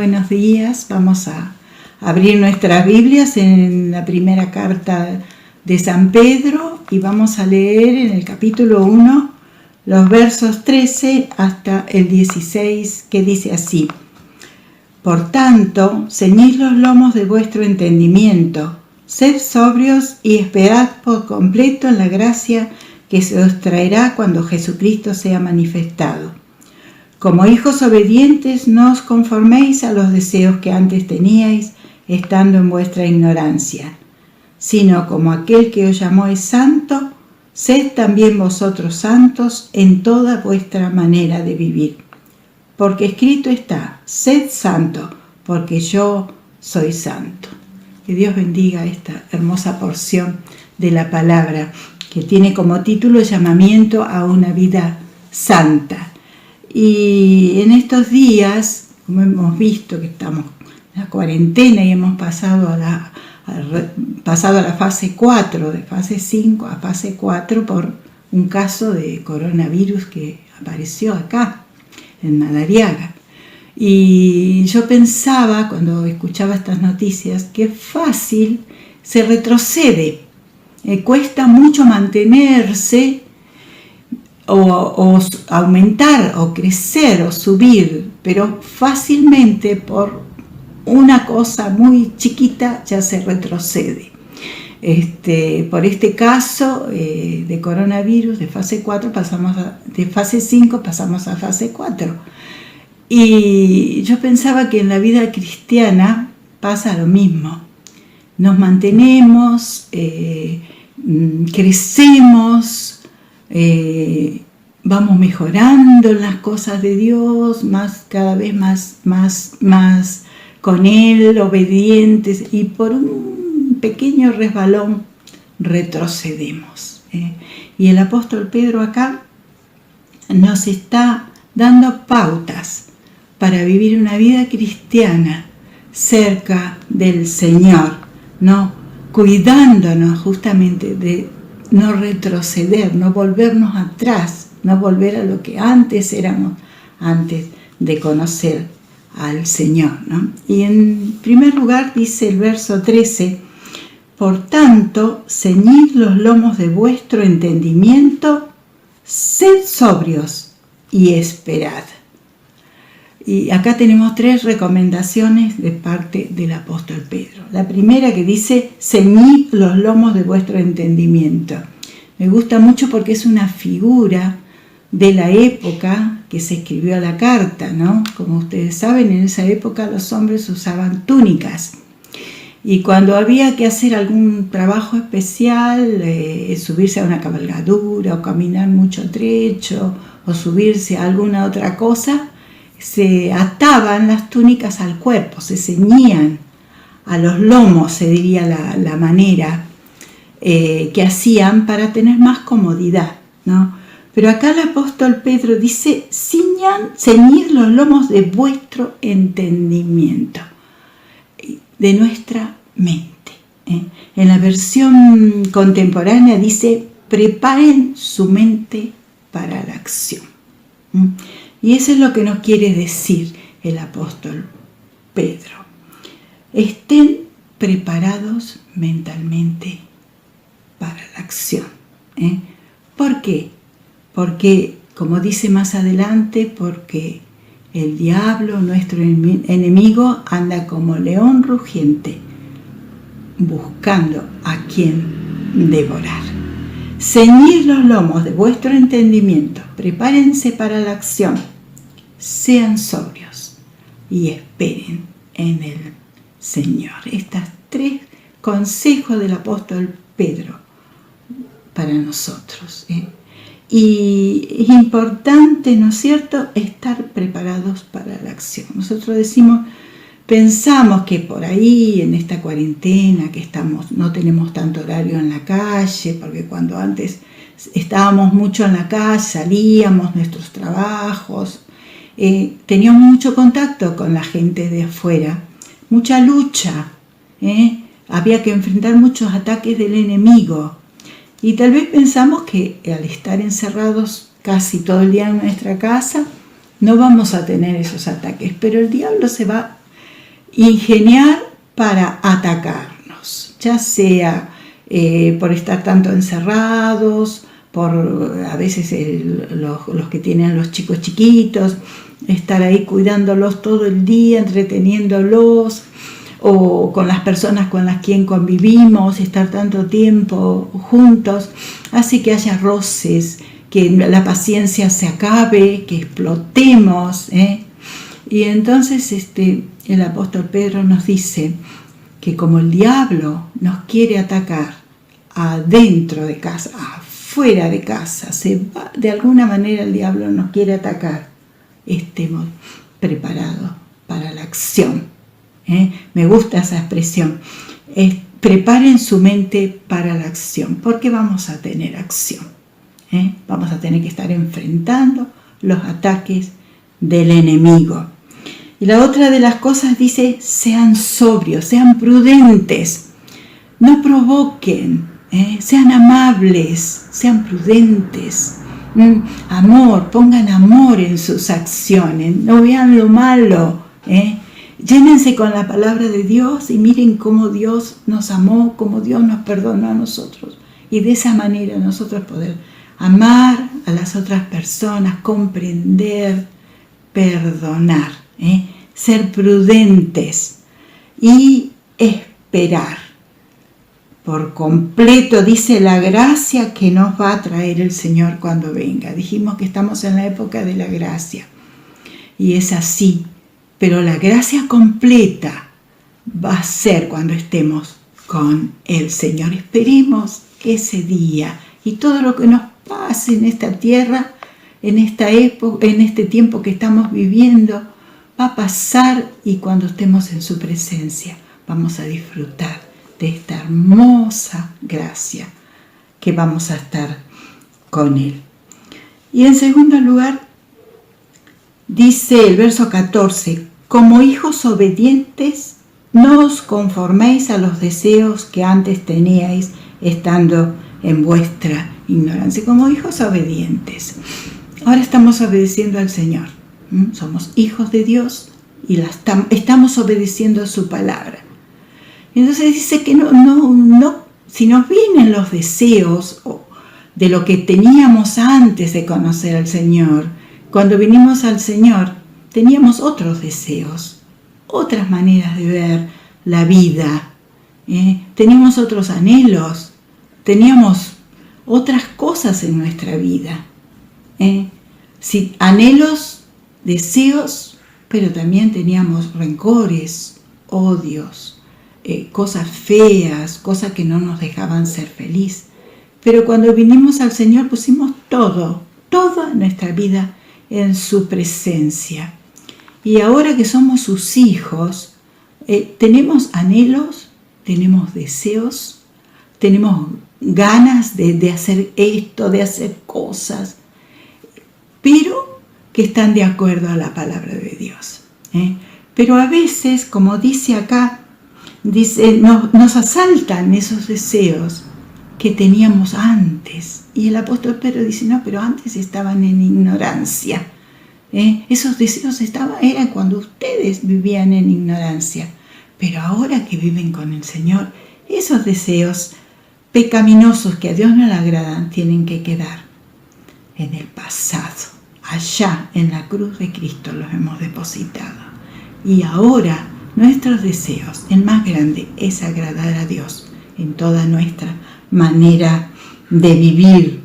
buenos días. Vamos a abrir nuestras Biblias en la primera carta de San Pedro y vamos a leer en el capítulo 1 los versos 13 hasta el 16, que dice así: Por tanto, ceñid los lomos de vuestro entendimiento, sed sobrios y esperad por completo en la gracia que se os traerá cuando Jesucristo sea manifestado. Como hijos obedientes, no os conforméis a los deseos que antes teníais, estando en vuestra ignorancia, sino como aquel que os llamó es santo, sed también vosotros santos en toda vuestra manera de vivir. Porque escrito está: sed santo, porque yo soy santo. Que Dios bendiga esta hermosa porción de la palabra, que tiene como título llamamiento a una vida santa. Y en estos días, como hemos visto que estamos en la cuarentena y hemos pasado a la fase 4, de fase 5 a fase 4, por un caso de coronavirus que apareció acá, en Madariaga. Y yo pensaba, cuando escuchaba estas noticias, que fácil se retrocede. Cuesta mucho mantenerse o aumentar o crecer o subir, pero fácilmente por una cosa muy chiquita ya se retrocede. Por este caso de coronavirus, de fase 4 de fase 5 pasamos a fase 4. Y yo pensaba que en la vida cristiana pasa lo mismo. Nos mantenemos, crecemos, vamos mejorando en las cosas de Dios, cada vez más con Él, obedientes, y por un pequeño resbalón retrocedemos. Y el apóstol Pedro acá nos está dando pautas para vivir una vida cristiana cerca del Señor, ¿no? Cuidándonos justamente de no retroceder, no volvernos atrás, no volver a lo que antes éramos, antes de conocer al Señor, ¿no? Y en primer lugar dice el verso 13: Por tanto, ceñid los lomos de vuestro entendimiento, sed sobrios y esperad. Y acá tenemos 3 recomendaciones de parte del apóstol Pedro. La primera, que dice: ceñid los lomos de vuestro entendimiento. Me gusta mucho porque es una figura de la época que se escribió la carta, ¿no? Como ustedes saben, en esa época los hombres usaban túnicas. Y cuando había que hacer algún trabajo especial, subirse a una cabalgadura o caminar mucho trecho o subirse a alguna otra cosa, se ataban las túnicas al cuerpo, se ceñían a los lomos, se diría la manera que hacían para tener más comodidad, ¿no? Pero acá el apóstol Pedro dice: ceñid los lomos de vuestro entendimiento, de nuestra mente. En la versión contemporánea dice: preparen su mente para la acción. Y eso es lo que nos quiere decir el apóstol Pedro. Estén preparados mentalmente para la acción. ¿Por qué? Porque, como dice más adelante, porque el diablo, nuestro enemigo, anda como león rugiente, buscando a quien devorar. Ceñid los lomos de vuestro entendimiento, prepárense para la acción, sean sobrios y esperen en el Señor. Estos 3 consejos del apóstol Pedro para nosotros. Y es importante, ¿no es cierto?, estar preparados para la acción. Nosotros pensamos que por ahí, en esta cuarentena, que no tenemos tanto horario en la calle, porque cuando antes estábamos mucho en la calle, salíamos, nuestros trabajos, teníamos mucho contacto con la gente de afuera, mucha lucha, había que enfrentar muchos ataques del enemigo. Y tal vez pensamos que al estar encerrados casi todo el día en nuestra casa, no vamos a tener esos ataques, pero el diablo se va ingeniar para atacarnos, ya sea por estar tanto encerrados, por a veces los que tienen los chicos chiquitos, estar ahí cuidándolos todo el día, entreteniéndolos, o con las personas con las que convivimos, estar tanto tiempo juntos, hace que haya roces, que la paciencia se acabe, que explotemos, Y entonces el apóstol Pedro nos dice que como el diablo nos quiere atacar adentro de casa, afuera de casa, de alguna manera el diablo nos quiere atacar, estemos preparados para la acción. Me gusta esa expresión. Preparen su mente para la acción, porque vamos a tener acción. Vamos a tener que estar enfrentando los ataques del enemigo. Y la otra de las cosas dice, sean sobrios, sean prudentes, no provoquen, sean amables, sean prudentes. Amor, pongan amor en sus acciones, no vean lo malo. Llénense con la palabra de Dios y miren cómo Dios nos amó, cómo Dios nos perdonó a nosotros. Y de esa manera nosotros poder amar a las otras personas, comprender, perdonar, ser prudentes y esperar. Por completo, dice la gracia que nos va a traer el Señor cuando venga. Dijimos que estamos en la época de la gracia. Y es así. Pero la gracia completa va a ser cuando estemos con el Señor. Esperemos ese día. Y todo lo que nos pase en esta tierra, en esta época, en este tiempo que estamos viviendo, va a pasar, y cuando estemos en su presencia vamos a disfrutar de esta hermosa gracia que vamos a estar con Él. Y en segundo lugar, dice el verso 14, como hijos obedientes, no os conforméis a los deseos que antes teníais estando en vuestra ignorancia. Como hijos obedientes. Ahora estamos obedeciendo al Señor. Somos hijos de Dios y estamos obedeciendo a su palabra. Entonces dice que no, si nos vienen los deseos de lo que teníamos antes de conocer al Señor, cuando vinimos al Señor teníamos otros deseos, otras maneras de ver la vida, teníamos otros anhelos, teníamos otras cosas en nuestra vida. Sí, anhelos, deseos, pero también teníamos rencores, odios, cosas feas, cosas que no nos dejaban ser feliz. Pero cuando vinimos al Señor pusimos toda nuestra vida en su presencia. Y ahora que somos sus hijos, tenemos anhelos, tenemos deseos, tenemos ganas de hacer esto, de hacer cosas, pero que están de acuerdo a la palabra de Dios. Pero a veces, como dice acá, nos asaltan esos deseos que teníamos antes. Y el apóstol Pedro dice, no, pero antes estaban en ignorancia. Esos deseos eran cuando ustedes vivían en ignorancia. Pero ahora que viven con el Señor, esos deseos pecaminosos que a Dios no le agradan tienen que quedar en el pasado. Allá en la cruz de Cristo los hemos depositado. Y ahora nuestros deseos, el más grande, es agradar a Dios en toda nuestra manera de vivir.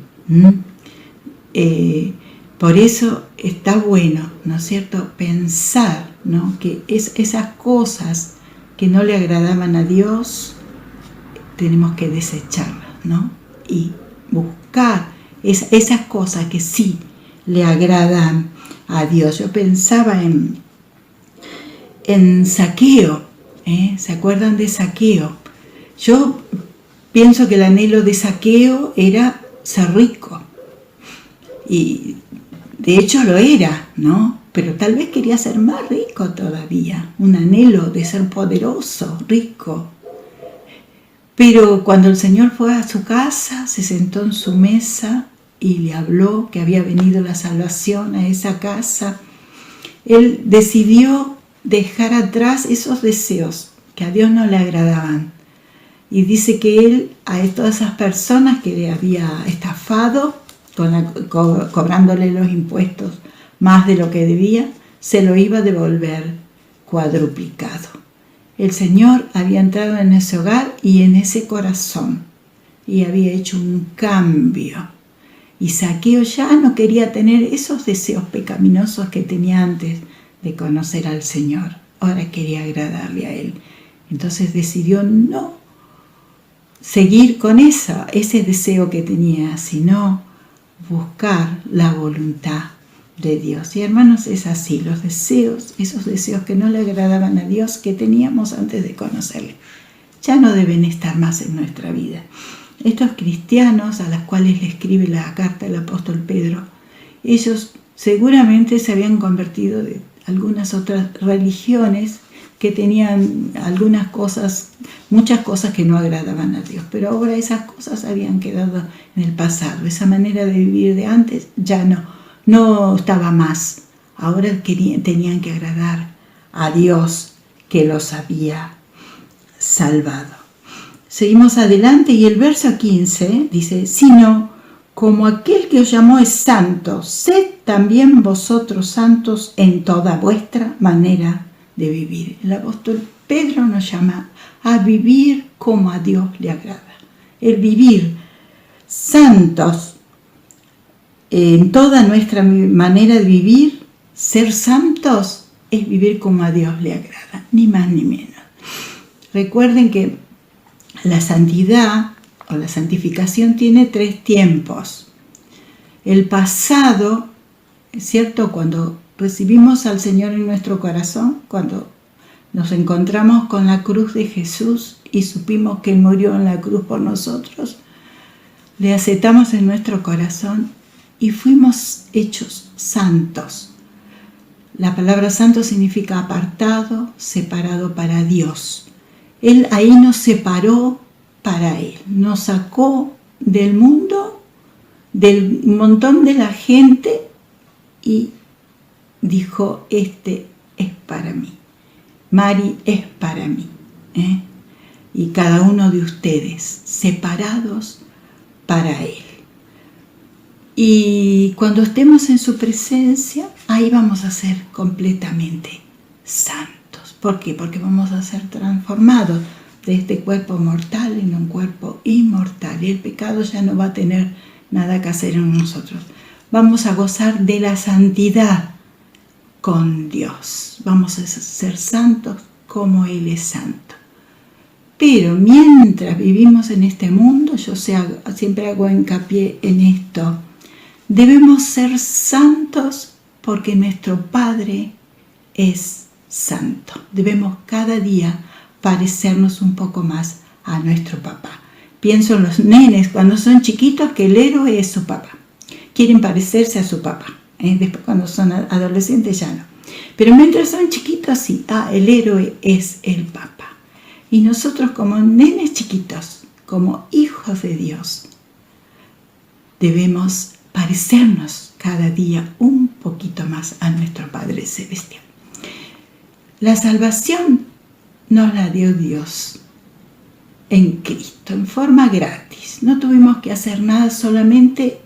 Por eso está bueno, ¿no es cierto?, pensar, ¿no?, que esas cosas que no le agradaban a Dios, tenemos que desecharlas, ¿no?, y buscar esas cosas que sí le agradan a Dios. Yo pensaba en Zaqueo, ¿se acuerdan de Zaqueo? Yo pienso que el anhelo de Zaqueo era ser rico, y de hecho lo era, ¿no? Pero tal vez quería ser más rico todavía, un anhelo de ser poderoso, rico. Pero cuando el Señor fue a su casa, se sentó en su mesa y le habló que había venido la salvación a esa casa, él decidió dejar atrás esos deseos que a Dios no le agradaban. Y dice que él a todas esas personas que le había estafado, cobrándole los impuestos más de lo que debía, se lo iba a devolver cuadruplicado. El Señor había entrado en ese hogar y en ese corazón y había hecho un cambio. Y Zaqueo ya no quería tener esos deseos pecaminosos que tenía antes de conocer al Señor. Ahora quería agradarle a Él. Entonces decidió no seguir con ese deseo que tenía, sino buscar la voluntad de Dios. Y hermanos, es así, los deseos, esos deseos que no le agradaban a Dios, que teníamos antes de conocerle, ya no deben estar más en nuestra vida. Estos cristianos a los cuales le escribe la carta del apóstol Pedro, ellos seguramente se habían convertido de algunas otras religiones que tenían algunas cosas, muchas cosas que no agradaban a Dios, pero ahora esas cosas habían quedado en el pasado. Esa manera de vivir de antes ya no estaba más. Ahora tenían que agradar a Dios que los había salvado. Seguimos adelante y el verso 15 dice: sino como aquel que os llamó es santo, sed también vosotros santos en toda vuestra manera de vivir. El apóstol Pedro nos llama a vivir como a Dios le agrada. El vivir santos en toda nuestra manera de vivir, ser santos es vivir como a Dios le agrada, ni más ni menos. Recuerden que la santidad o la santificación tiene 3 tiempos. El pasado, es cierto, cuando recibimos al Señor en nuestro corazón, cuando nos encontramos con la cruz de Jesús y supimos que Él murió en la cruz por nosotros, le aceptamos en nuestro corazón y fuimos hechos santos. La palabra santo significa apartado, separado para Dios. Él ahí nos separó para Él, nos sacó del mundo, del montón de la gente y dijo: este es para mí, Mari es para mí, y cada uno de ustedes separados para Él. Y cuando estemos en su presencia, ahí vamos a ser completamente santos. ¿Por qué? Porque vamos a ser transformados de este cuerpo mortal en un cuerpo inmortal. Y el pecado ya no va a tener nada que hacer en nosotros. Vamos a gozar de la santidad con Dios. Vamos a ser santos como Él es santo. Pero mientras vivimos en este mundo, yo siempre hago hincapié en esto, debemos ser santos porque nuestro Padre es santo. Debemos cada día parecernos un poco más a nuestro papá. Pienso en los nenes cuando son chiquitos, que el héroe es su papá. Quieren parecerse a su papá. Después cuando son adolescentes ya no. Pero mientras son chiquitos sí, el héroe es el papá. Y nosotros como nenes chiquitos, como hijos de Dios, debemos parecernos cada día un poquito más a nuestro Padre Celestial. La salvación nos la dio Dios en Cristo, en forma gratis. No tuvimos que hacer nada, solamente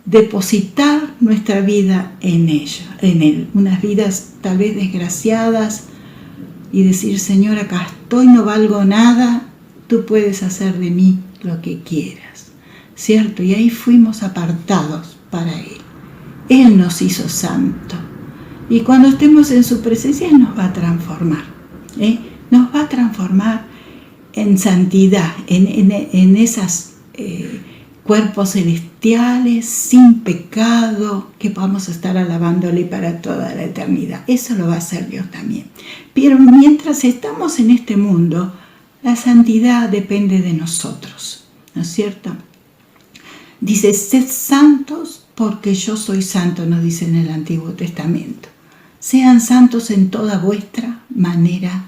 depositar nuestra vida en Él. Unas vidas tal vez desgraciadas y decir: Señor, acá estoy, no valgo nada, tú puedes hacer de mí lo que quieras, ¿cierto? Y ahí fuimos apartados para Él. Él nos hizo santo. Y cuando estemos en su presencia, Él nos va a transformar. Nos va a transformar en santidad, en esos cuerpos celestiales, sin pecado, que vamos a estar alabándole para toda la eternidad. Eso lo va a hacer Dios también. Pero mientras estamos en este mundo, la santidad depende de nosotros, ¿no es cierto? Dice: sed santos porque yo soy santo, nos dice en el Antiguo Testamento. Sean santos en toda vuestra manera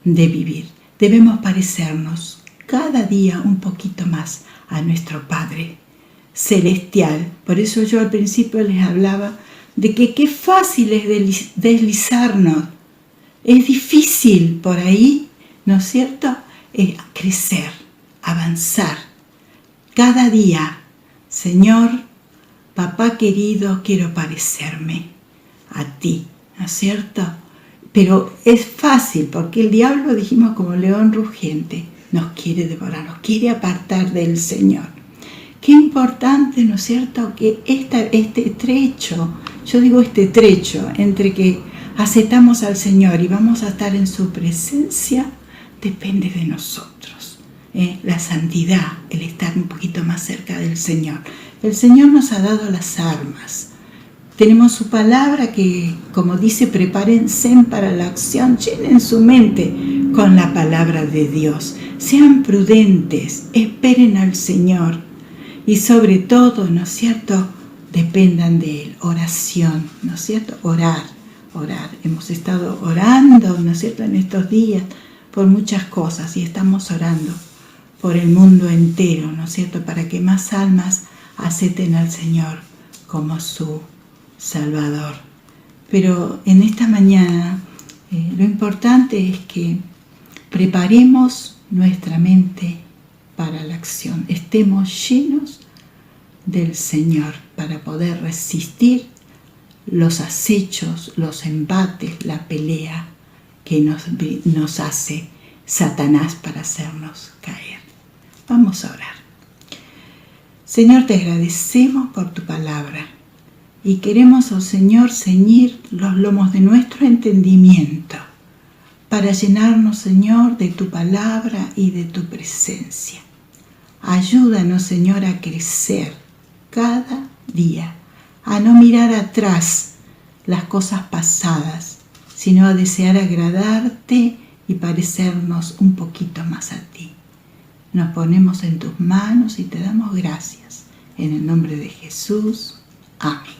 de vivir. Debemos parecernos cada día un poquito más a nuestro Padre Celestial. Por eso yo al principio les hablaba de que qué fácil es deslizarnos Es difícil por ahí, ¿no es cierto?, crecer, avanzar. Cada día, Señor, papá querido, quiero parecerme a ti, ¿no es cierto? Pero es fácil porque el diablo, dijimos, como león rugiente, nos quiere devorar, nos quiere apartar del Señor. Qué importante, ¿no es cierto?, que este trecho, yo digo este trecho, entre que aceptamos al Señor y vamos a estar en su presencia, depende de nosotros. La santidad, el estar un poquito más cerca del Señor. El Señor nos ha dado las armas. Tenemos su palabra que, como dice, prepárense para la acción, llenen su mente con la palabra de Dios. Sean prudentes, esperen al Señor y sobre todo, ¿no es cierto?, dependan de Él. Oración, ¿no es cierto?, orar. Hemos estado orando, ¿no es cierto?, en estos días por muchas cosas y estamos orando por el mundo entero, ¿no es cierto?, para que más almas acepten al Señor como su Salvador. Pero en esta mañana lo importante es que preparemos nuestra mente para la acción, estemos llenos del Señor para poder resistir los acechos, los embates, la pelea que nos hace Satanás para hacernos caer. Vamos a orar. Señor, te agradecemos por tu palabra y queremos, oh Señor, ceñir los lomos de nuestro entendimiento para llenarnos, Señor, de tu palabra y de tu presencia. Ayúdanos, Señor, a crecer cada día, a no mirar atrás las cosas pasadas, sino a desear agradarte y parecernos un poquito más a ti. Nos ponemos en tus manos y te damos gracias. En el nombre de Jesús. Amén.